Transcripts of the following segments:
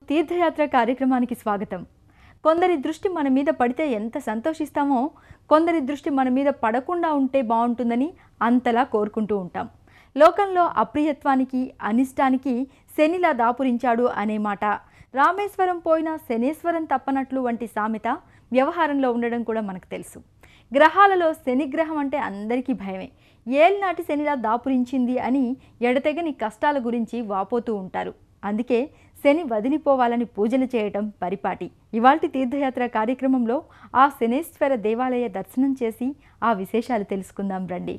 తీర్థయాత్ర కార్యక్రమానికి స్వాగతం. కొందరి దృష్టి మన మీద పడితే ఎంత సంతోషిస్తామో, కొందరి దృష్టి మన మీద పడకుండా ఉంటే బాగుంటుందని అంతలా కోరుకుంటూ ఉంటాం. లోకంలో అప్రియత్వానికి, అనిష్టానికి శనిలా దాపురించాడు అనే మాట, రామేశ్వరం పోయినా శనేశ్వరం తప్పనట్లు వంటి సామెత వ్యవహారంలో ఉండడం కూడా మనకు తెలుసు. గ్రహాలలో శనిగ్రహం అంటే అందరికీ భయమే. ఏలినాటి శనిలా దాపురించింది అని ఎడతెగని కష్టాల గురించి వాపోతూ ఉంటారు. అందుకే శని వదిలిపోవాలని పూజలు చేయటం పరిపాటి. ఇవాల్టి తీర్థయాత్ర కార్యక్రమంలో ఆ శనేశ్వర దేవాలయ దర్శనం చేసి ఆ విశేషాలు తెలుసుకుందాం రండి.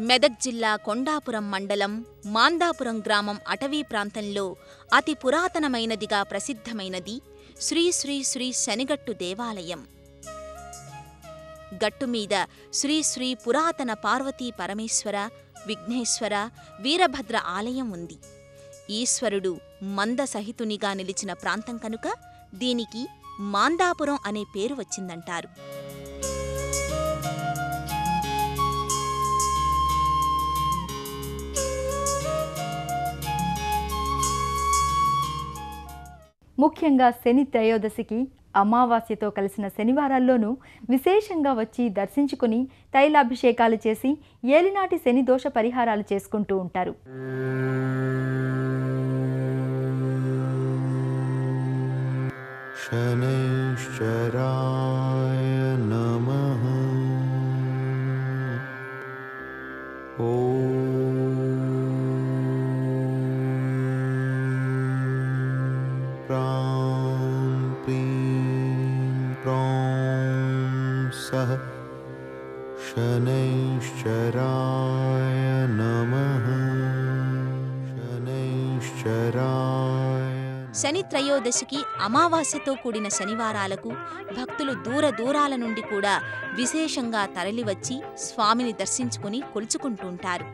మెదక్ జిల్లా కొండాపురం మండలం మాందాపురం గ్రామం అటవీ ప్రాంతంలో అతి పురాతనమైనదిగా ప్రసిద్ధమైనది శ్రీ శ్రీ శ్రీ శనిగట్టు దేవాలయం. గట్టుమీద శ్రీ శ్రీ పురాతన పార్వతీ పరమేశ్వర, విఘ్నేశ్వర, వీరభద్ర ఆలయం ఉంది. ఈశ్వరుడు మందసహితునిగా నిలిచిన ప్రాంతం కనుక దీనికి మాందాపురం అనే పేరు వచ్చిందంటారు. ముఖ్యంగా శని త్రయోదశికి, అమావాస్యతో కలిసిన శనివారాల్లోనూ విశేషంగా వచ్చి దర్శించుకుని తైలాభిషేకాలు చేసి ఏలినాటి శని దోష పరిహారాలు చేసుకుంటూ ఉంటారు. శనైశ్చరాయ నమః. శనైశ్చరాయ నమః. శనైశ్చరాయ. శని త్రయోదశికి, అమావాస్యతో కూడిన శనివారాలకు భక్తులు దూర దూరాల నుండి కూడా విశేషంగా తరలివచ్చి స్వామిని దర్శించుకుని కొలుచుకుంటుంటారు.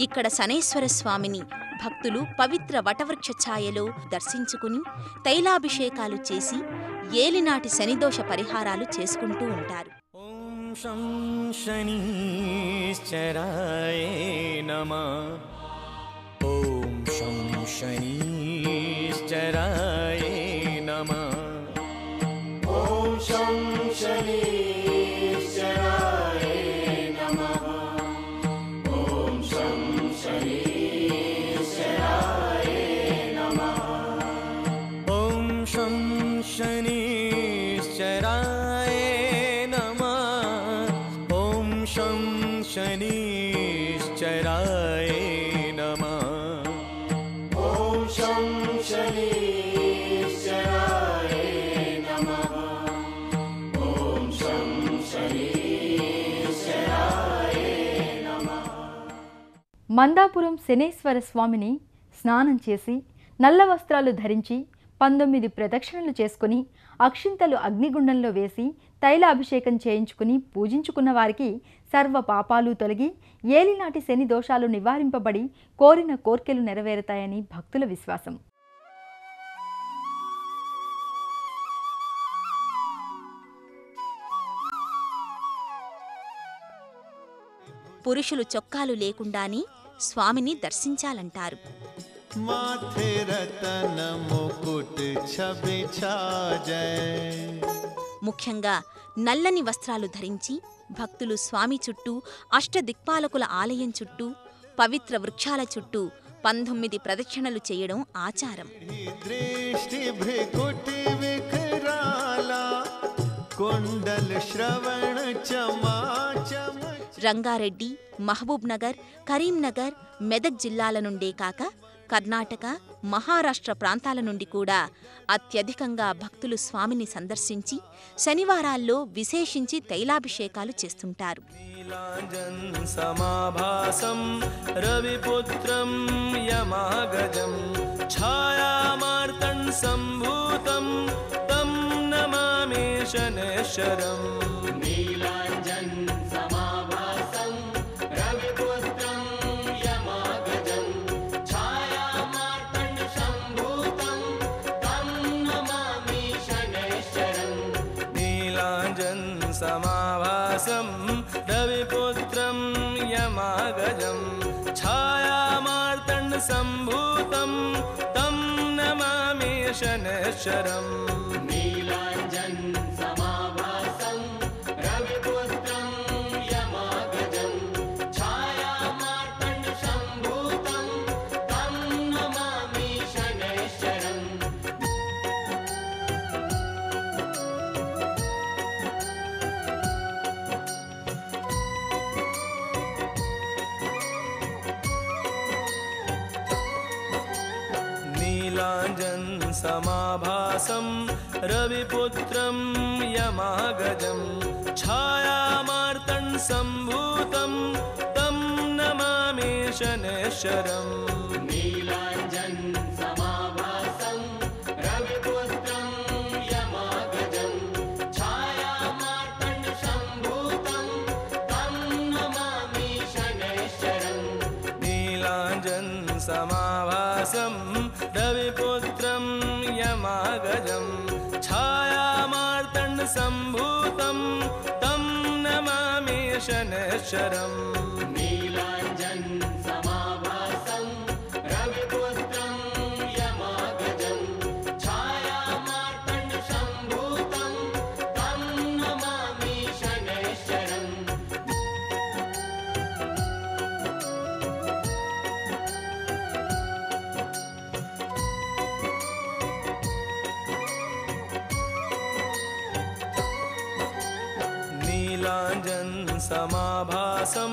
ఇక్కడ శనైశ్వర స్వామిని భక్తులు పవిత్ర వటవృక్ష ఛాయలో దర్శించుకుని తైలాభిషేకాలు చేసి ఏలినాటి శనిదోష పరిహారాలు చేసుకుంటూ ఉంటారు. ఓం శం శనీశ్చరాయ నమః. ఓం శం శనీశ్చరాయ నమః. ఓం శం శనీశ్చరాయ నమః. ఓం శం శనీశ్చరాయ నమః. ఓం శం శనీశ్చరాయ నమః. ఓం శం శనీశ్చరాయ నమః. ఓం శం శనీశ్చరాయ నమః. ఓం శం శనీశ్చరాయ నమః. మందాపురం శనేశ్వర స్వామిని స్నానం చేసి నల్ల వస్త్రాలు ధరించి 19 ప్రదక్షిణలు చేసుకుని అక్షింతలు అగ్నిగుండంలో వేసి తైలాభిషేకం చేయించుకుని పూజించుకున్న వారికి సర్వ పాపాలు తొలగి ఏలినాటి శని దోషాలు నివారింపబడి కోరిన కోర్కెలు నెరవేరుతాయని భక్తుల విశ్వాసం. పురుషులు చొక్కాలు లేకుండానే స్వామిని దర్శించాలంటారు. మాథే రతన ముకుట్ ఛబి ఛాజై. ముఖ్యంగా నల్లని వస్త్రాలు ధరించి భక్తులు స్వామి చుట్టూ, అష్టదిక్పాలకుల ఆలయం చుట్టూ, పవిత్ర వృక్షాల చుట్టూ 19 ప్రదక్షిణలు చేయడం ఆచారం. దృష్టి భృకుటి వికరాలా కొండల శ్రవణ చమాచమ. రంగారెడ్డి, మహబూబ్ నగర్, కరీంనగర్, మెదక్ జిల్లాల నుండే కాక కర్ణాటక, మహారాష్ట్ర ప్రాంతాల నుండి కూడా అత్యధికంగా భక్తులు స్వామిని సందర్శించి శనివారాల్లో విశేషించి తైలాభిషేకాలు చేస్తుంటారు. నీలాంజన్ సమాభాసం రవిపుత్రం యమాగజం ఛాయామార్తం సంభూతం తం నమామి శనేశ్వరం. నీలాంజన్ సమాభాసం రవిపుత్రం యమాగజం ఛాయామార్తం సంభూతం समाभासं रविपुत्रं यमागजं छायामार्तण्डसम्भूतं तं नमामि शनैश्चरम् समाभासं रविपुत्रं यमागजं छायामार्तण्डसम्भूतं तं नमामि शनैश्चरम् समाभासं रविपुत्रं यमागजं छायामार्तण्डसम्भूतं तं नमामि शनैश्चरम् समाभासं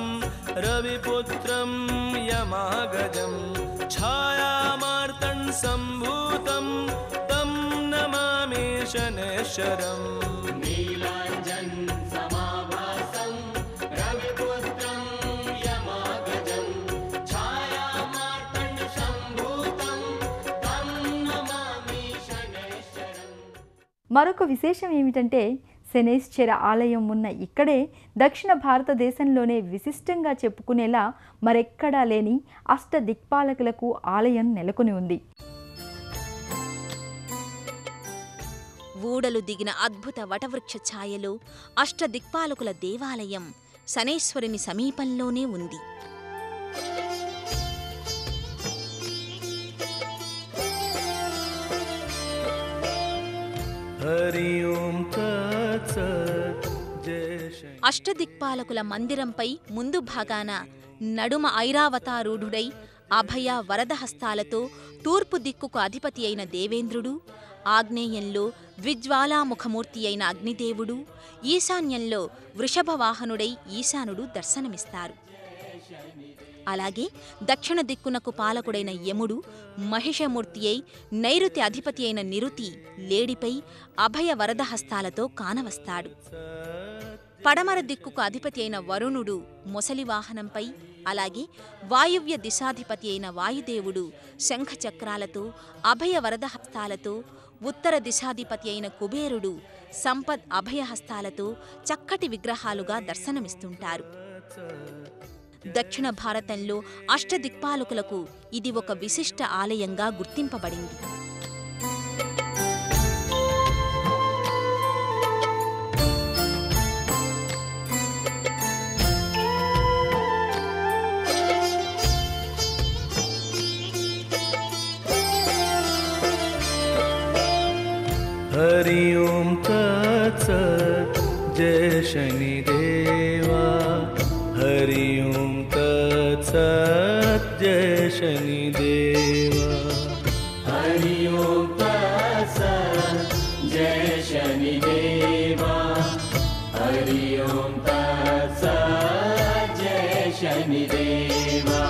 रविपुत्रं यमागजं छायामार्तण्डसम्भूतं तं नमामि शनैश्चरम् మరొక విశేషం ఏమిటంటే శనైశ్చర ఆలయం ఉన్న ఇక్కడే దక్షిణ భారతదేశంలోనే విశిష్టంగా చెప్పుకునేలా మరెక్కడా లేని అష్టదిక్పాలకులకు ఆలయం నెలకొని ఉంది. ఊడలు దిగిన అద్భుత వటవృక్ష ఛాయలో అష్టదిక్పాలకుల దేవాలయం శనైశ్వరుని సమీపంలోనే ఉంది. అష్టదిక్పాలకుల మందిరంపై ముందు భాగాన నడుమ ఐరావతారూఢుడై అభయ వరదహస్తాలతో తూర్పు దిక్కుకు అధిపతి అయిన దేవేంద్రుడు, ఆగ్నేయంలో ద్విజ్వాలాముఖమూర్తి అయిన అగ్నిదేవుడు, ఈశాన్యంలో వృషభవాహనుడై ఈశానుడు దర్శనమిస్తారు. అలాగే దక్షిణ దిక్కునకు పాలకుడైన యముడు, మహిషమూర్తి అయి నైరుతి అధిపతి అయిన నిరుతి లేడిపై అభయ వరదహస్తాలతో కానవస్తాడు. పడమర దిక్కుకు అధిపతి అయిన వరుణుడు మొసలి వాహనంపై, అలాగే వాయువ్య దిశాధిపతి అయిన వాయుదేవుడు శంఖచక్రాలతో అభయ వరదహస్తాలతో, ఉత్తర దిశాధిపతి అయిన కుబేరుడు సంపద్ అభయహస్తాలతో చక్కటి విగ్రహాలుగా దర్శనమిస్తుంటారు. దక్షిణ భారతంలో అష్టదిక్పాలకులకు ఇది ఒక విశిష్ట ఆలయంగా గుర్తింపబడింది. हरि ओम तत्सत् जय शनिदेवा हरि ओम तत्सत् जय शनिदेवा हरि ओम तत्सत् जय शनिदेवा हरि ओम तत्सत् जय शनिदेवा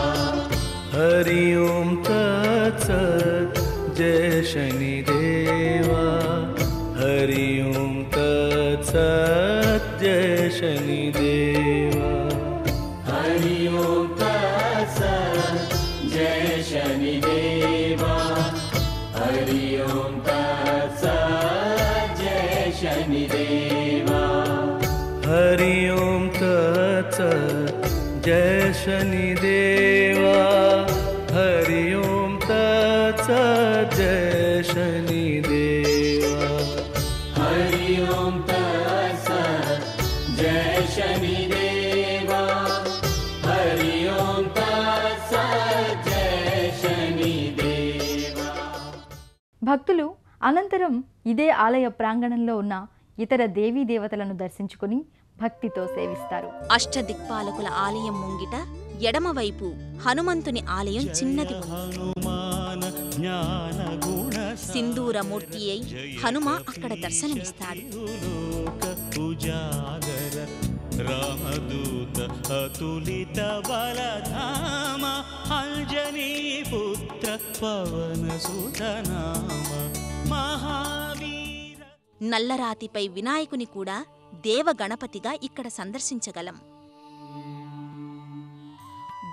हरि ओम तत्सत् जय शनिदेवा हरि ओम तत्सत् जय शनिदेवा हरि ओम तत्सत् जय शनिदेवा हरि ओम तत्सत् जय शनिदेवा हरि ओम तत्सत् जय शनिदेवा हरि ओम तत्सत् जय शनिदेवा हरि ओम तत्सत् భక్తులు అనంతరం ఇదే ఆలయ ప్రాంగణంలో ఉన్న ఇతర దేవీ దేవతలను దర్శించుకుని భక్తితో సేవిస్తారు. అష్టదిక్పాలకుల ఆలయం ముంగిట ఎడమవైపు హనుమంతుని ఆలయం చిన్నది ఉంది. సింధూరమూర్తి అయి హనుమ అక్కడ దర్శనమిస్తాడు. రామదూత అతులిత బలధామ అంజనీ పుత్ర పవన సుతనామ మహావీర. నల్లరాతిపై వినాయకుని కూడా దేవగణపతిగా ఇక్కడ సందర్శించగలం.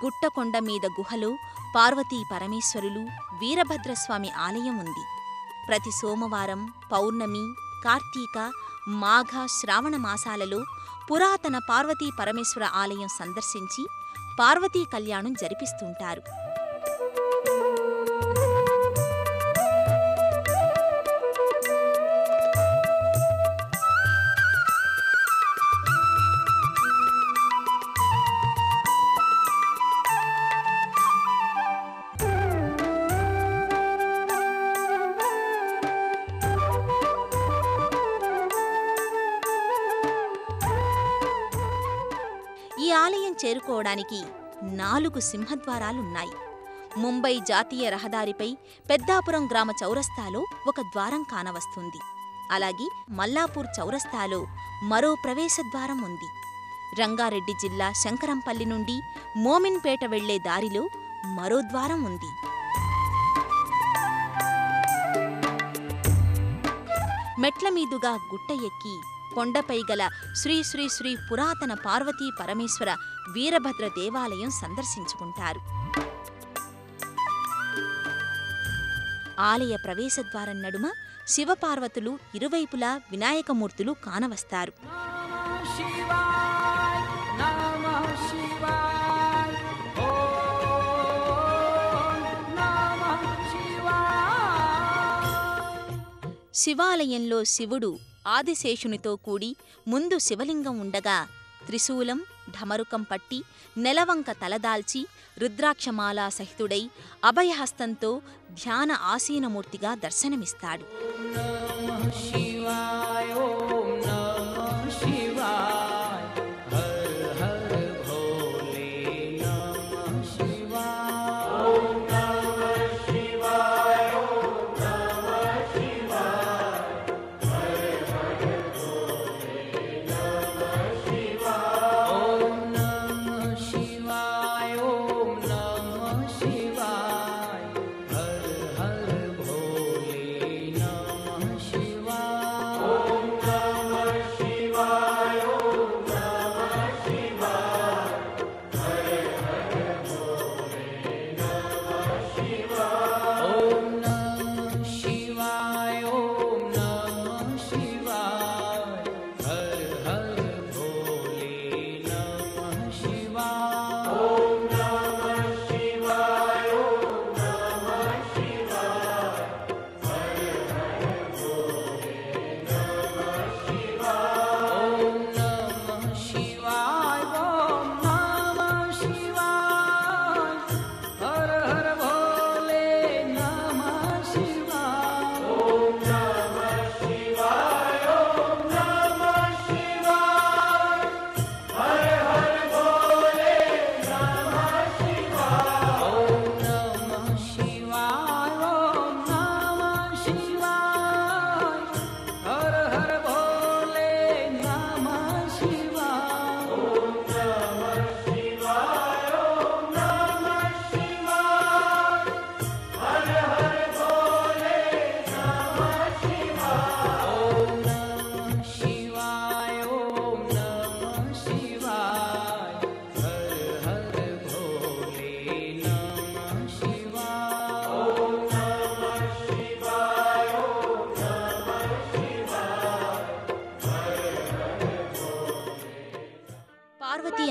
గుట్టకొండ మీద గుహలో పార్వతీ పరమేశ్వరులు, వీరభద్రస్వామి ఆలయం ఉంది. ప్రతి సోమవారం, పౌర్ణమి, కార్తీక, మాఘ, శ్రావణ మాసాలలో పురాతన పార్వతీ పరమేశ్వర ఆలయం సందర్శించి పార్వతీ కళ్యాణం జరిపిస్తుంటారు. ఈ ఆలయం చేరుకోవడానికి 4 సింహద్వారాలున్నాయి. ముంబై జాతీయ రహదారిపై పెద్దాపురం గ్రామ చౌరస్తాలో ఒక ద్వారం కానవస్తుంది. అలాగే మల్లాపూర్ చౌరస్తాలో మరో ప్రవేశద్వారం ఉంది. రంగారెడ్డి జిల్లా శంకరంపల్లి నుండి మోమిన్పేట వెళ్లే దారిలో మరో ద్వారం ఉంది. మెట్ల మీదుగా గుట్ట ఎక్కి కొండపై గల శ్రీ శ్రీ శ్రీ పురాతన పార్వతీ పరమేశ్వర వీరభద్ర దేవాలయం సందర్శించుకుంటారు. ఆలయ ప్రవేశద్వారం నడుమ శివపార్వతులు ఇరువైపులా వినాయకమూర్తులు కానవస్తారు. శివాలయంలో శివుడు ఆదిశేషునితో కూడి ముందు శివలింగం ఉండగా త్రిశూలం, ఢమరుకం పట్టి, నెలవంక తలదాల్చి, రుద్రాక్షమాలా సహితుడై అభయహస్తంతో ధ్యాన ఆసీనమూర్తిగా దర్శనమిస్తాడు.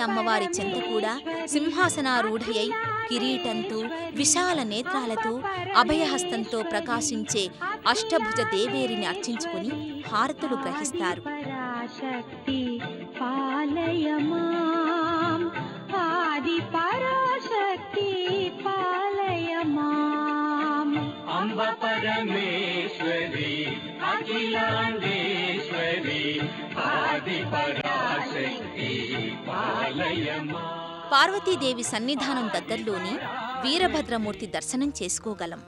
అమ్మవారి చెంత కూడా సింహాసనారూఢయై కిరీటంతో విశాల నేత్రాలతో అభయహస్తంతో ప్రకాశించే అష్టభుజ దేవేరిని అర్చించుకుని హారతులు గ్రహిస్తారు. अम्ब परमेश्वरी अखिलांडेश्वरी आदि पराशक्ति पालयमा. పార్వతీదేవి సన్నిధానం దగ్గరలోని వీరభద్రమూర్తి దర్శనం చేసుకోగలం.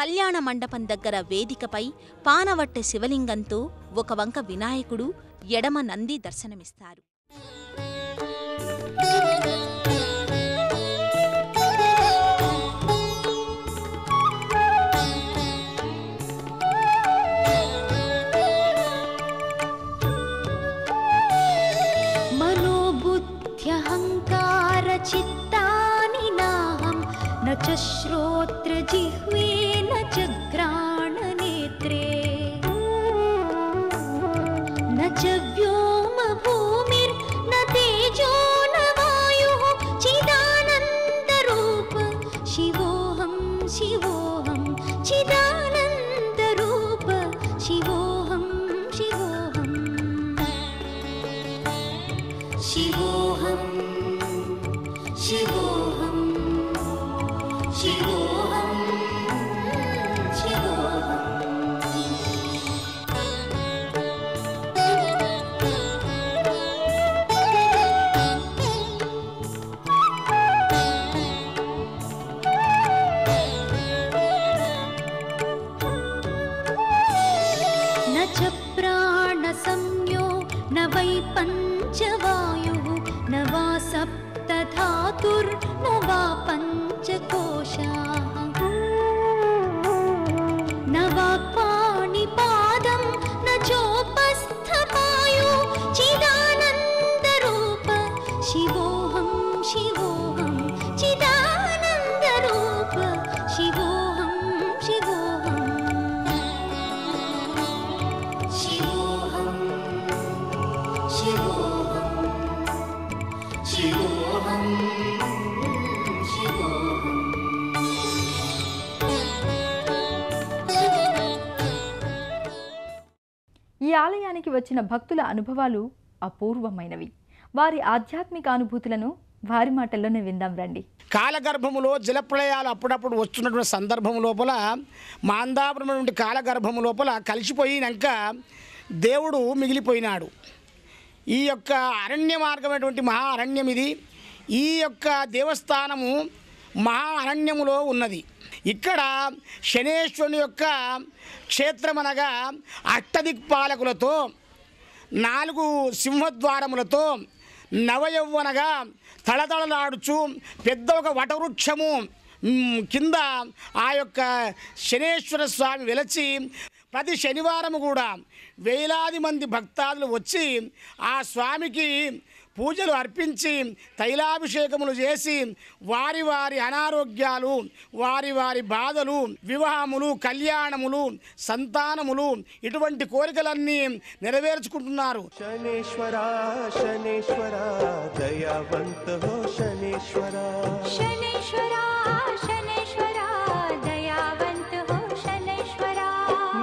కళ్యాణ మండపం దగ్గర వేదికపై పానవట్టె శివలింగంతో ఒక వంక వినాయకుడు, ఎడమ నంది దర్శనమిస్తారు. మనోబుద్ధ్యహంకార చిత్తాని నాహం న చ శ్రోత్ర జిహ్వే న చ ఘ్రాణ నేత్రే న చ వ్యోమ భూమిర్ న తేజో న వాయుః చిదానంద రూప శివోహం శివోహం చిదానంద రూప శివోహం శివోహం శివోహం శివోహం శివోహం శివోహం. న చ ప్రాణ సంజ్ఞో న వై పంచవాయుః న వా సప్తధాతుర్ న వా పంచకోశాః న వా పాణిపాదం న చోపస్థపాయో చిదానంద రూప శివోహం శివోహం చిదానంద రూప శివోహం శివోహం శివోహం శివోహం శివోహం శివోహం. ఈ ఆలయానికి వచ్చిన భక్తుల అనుభవాలు అపూర్వమైనవి. వారి ఆధ్యాత్మిక అనుభూతులను వారి మాటల్లోనే విందాం రండి. కాలగర్భములో జలప్రళయాలు అప్పుడప్పుడు వస్తున్నటువంటి సందర్భం లోపల మాందాపురం కాలగర్భము లోపల కలిసిపోయినాక దేవుడు మిగిలిపోయినాడు. ఈ యొక్క అరణ్య మార్గమైనటువంటి మహా అరణ్యం ఇది. ఈ యొక్క దేవస్థానము మహా అరణ్యములో ఉన్నది. ఇక్కడ శనేశ్వరుని యొక్క క్షేత్రమనగా అష్టదిక్పాలకులతో 4 సింహద్వారములతో నవయౌవనగా తళతళలాడుచు పెద్ద ఒక వటవృక్షము కింద ఆ యొక్క శనేశ్వర స్వామి వెలచి ప్రతి శనివారము కూడా వేలాది మంది భక్తాదులు వచ్చి ఆ స్వామికి పూజలు అర్పించి తైలాభిషేకములు చేసి వారి వారి అనారోగ్యాలు, వారి వారి బాధలు, వివాహములు, కళ్యాణములు, సంతానములు ఇటువంటి కోరికలన్నీ నెరవేర్చుకుంటున్నారు. शनेश्वरा शनेश्वरा दयावंत हो शनेश्वरा शनेश्वरा शनेश्वरा दयावंत हो शनेश्वरा.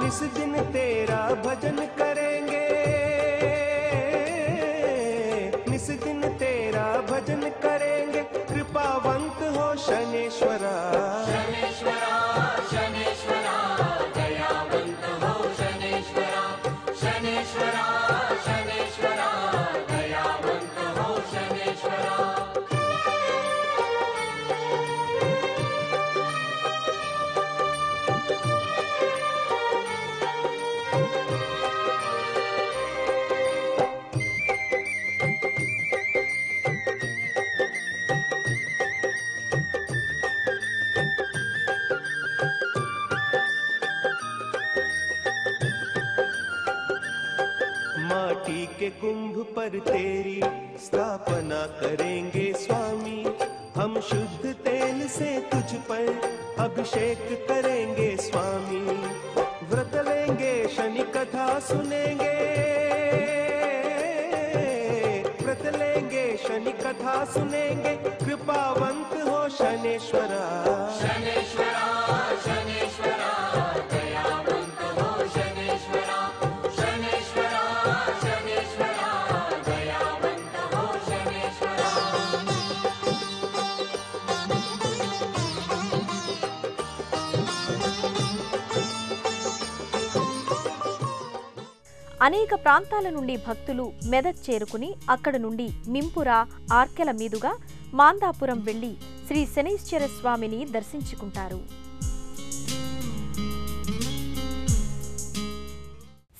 निस दिन तेरा भजन करेंगे, निस दिन तेरा भजन करेंगे, कृपावंत हो शनेश्वरा शनेश्वरा शनेश्वरा दयावंत हो शनेश्वरा शनेश्वरा शनेश्वरा दयावंत हो शनेश्वरा. कुंभ पर तेरी स्थापना करेंगे स्वामी। हम शुद्ध तेल से तुझ पर अभिषेक करेंगे स्वामी। व्रत लेंगे शनि कथा सुनेंगे, व्रत लेंगे शनि कथा सुनेंगे। कृपावंत हो शनेश्वरा, शनेश्वरा शनेश्वरा दयावंत हो शनेश्वरा। शनेश्वरा शनेश्वरा दयावंत हो शनेश्वरा। అనేక ప్రాంతాల నుండి భక్తులు మెదక్ చేరుకుని అక్కడ నుండి మింపురా, ఆర్కెల మీదుగా మాందాపురం వెళ్లి శ్రీ శనైశ్చర స్వామిని దర్శించుకుంటారు.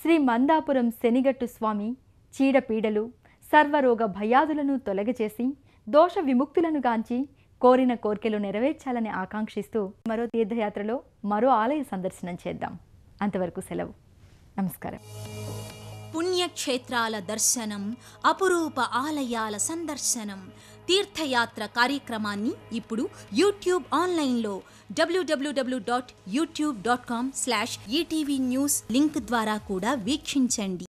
శ్రీ మందాపురం శనిగట్టు స్వామి చీడపీడలు సర్వరోగ భయాదులను తొలగచేసి దోష విముక్తులను గాంచి కోరిన కోర్కెలు నెరవేర్చాలని ఆకాంక్షిస్తూ మరో తీర్థయాత్రలో మరో ఆలయ సందర్శనం చేద్దాం. అంతవరకు సెలవు. నమస్కారం. పుణ్యక్షేత్రాల దర్శనం, అపురూప ఆలయాల సందర్శనం, తీర్థయాత్ర కార్యక్రమాన్ని ఇప్పుడు యూట్యూబ్ ఆన్లైన్లో www.youtube.com/ETV News లింక్ ద్వారా కూడా వీక్షించండి.